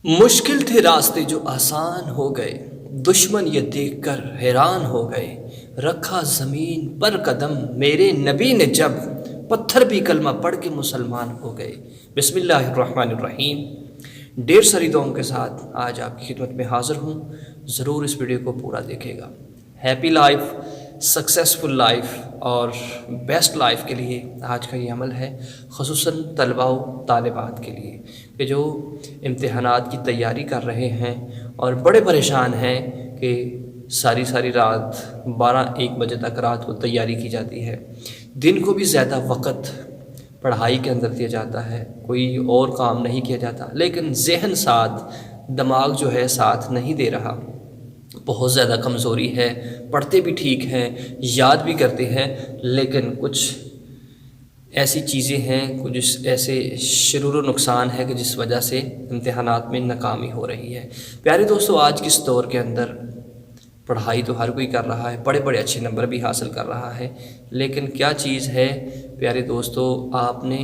मुश्किल थे रास्ते जो आसान हो गए, दुश्मन ये देख कर हैरान हो गए। रखा ज़मीन पर कदम मेरे नबी ने जब, पत्थर भी कलमा पढ़ के मुसलमान हो गए। बिस्मिल्लाहिर्रहमानिर्रहीम। ढेर सारी दुआओं के साथ आज आपकी खिदमत में हाज़िर हूँ। ज़रूर इस वीडियो को पूरा देखेगा। हैप्पी लाइफ, सक्सेसफुल लाइफ और बेस्ट लाइफ के लिए आज का ये अमल है, ख़ुसूसन तलबा व तालिबात के लिए कि जो इम्तिहानात की तैयारी कर रहे हैं और बड़े परेशान हैं कि सारी सारी रात 12-1 बजे तक रात को तैयारी की जाती है। दिन को भी ज़्यादा वक़्त पढ़ाई के अंदर दिया जाता है, कोई और काम नहीं किया जाता, लेकिन ज़हन साथ, दिमाग जो है साथ नहीं दे रहा। बहुत ज़्यादा कमज़ोरी है, पढ़ते भी ठीक हैं, याद भी करते हैं, लेकिन कुछ ऐसी चीज़ें हैं, कुछ ऐसे शुरूर नुकसान है कि जिस वजह से इम्तिहानात में नाकामी हो रही है। प्यारे दोस्तों, आज के इस दौर के अंदर पढ़ाई तो हर कोई कर रहा है, बड़े बड़े अच्छे नंबर भी हासिल कर रहा है, लेकिन क्या चीज़ है प्यारे दोस्तों, आपने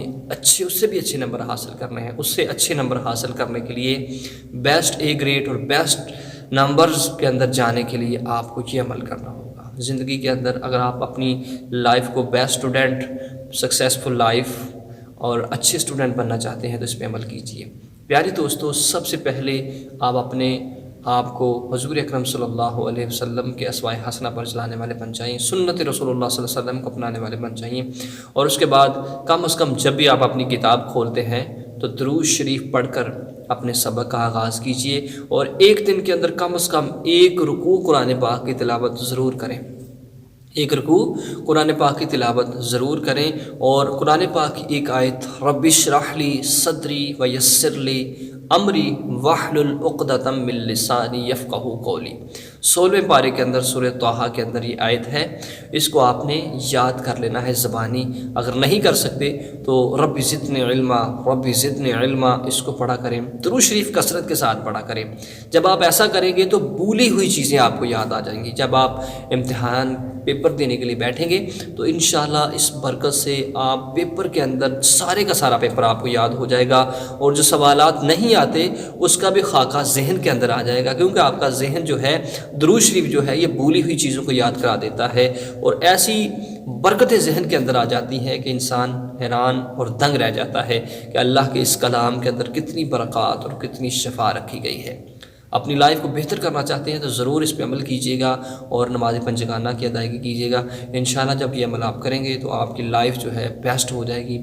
उससे भी अच्छे नंबर हासिल करने हैं। उससे अच्छे नंबर हासिल करने के लिए, बेस्ट ए ग्रेड और बेस्ट नंबर्स के अंदर जाने के लिए आपको ये अमल करना होगा। ज़िंदगी के अंदर अगर आप अपनी लाइफ को बेस्ट स्टूडेंट, सक्सेसफुल लाइफ और अच्छे स्टूडेंट बनना चाहते हैं तो इस पर अमल कीजिए। प्यारे दोस्तों, सबसे पहले आप अपने आपको हुज़ूर अकरम सल्लल्लाहु अलैहि वसल्लम के अस्वाए हसना पर चलाने वाले बन जाइए, सुन्नत रसूलुल्लाह सल्लल्लाहु अलैहि वसल्लम को अपनाने वाले बन जाइए। और उसके बाद कम अज़ कम जब भी आप अपनी किताब खोलते हैं तो दुरूद शरीफ पढ़कर अपने सबक का आगाज़ कीजिए और एक दिन के अंदर कम अज़ कम एक रुकू कुरान पाक की तिलावत ज़रूर करें। एक रुकू कुरान पाक की तिलावत ज़रूर करें और कुरान पाक की एक आयत, रब्बि इश्रह ली सदरी व यस्सिर ली अमरी वहलुल उक़दतम मिन लिसानी यफ़क़हू क़ौली, 16वें पारे के अंदर सूरह तौहा के अंदर ये आयत है। इसको आपने याद कर लेना है ज़बानी। अगर नहीं कर सकते तो रब्बि ज़िदनी इल्मा, रब्बि ज़िदनी इल्मा इसको पढ़ा करें। दुरूद शरीफ कसरत के साथ पढ़ा करें। जब आप ऐसा करेंगे तो भूली हुई चीज़ें आपको याद आ जाएंगी। जब आप इम्तिहान पेपर देने के लिए बैठेंगे तो इंशाअल्लाह इस बरकत से आप पेपर के अंदर सारे का सारा पेपर आपको याद हो जाएगा और जो सवालात नहीं आते उसका भी खाका जहन के अंदर आ जाएगा, क्योंकि आपका जहन जो है दुरूद शरीफ जो है ये भूली हुई चीज़ों को याद करा देता है और ऐसी बरकतें जहन के अंदर आ जाती हैं कि इंसान हैरान और दंग रह जाता है कि अल्लाह के इस कलाम के अंदर कितनी बरक़ात और कितनी शफा रखी गई है। अपनी लाइफ को बेहतर करना चाहते हैं तो ज़रूर इस पे अमल कीजिएगा और नमाज पंजगाना की अदायगी कीजिएगा। इंशाअल्लाह जब ये अमल आप करेंगे तो आपकी लाइफ जो है बेस्ट हो जाएगी।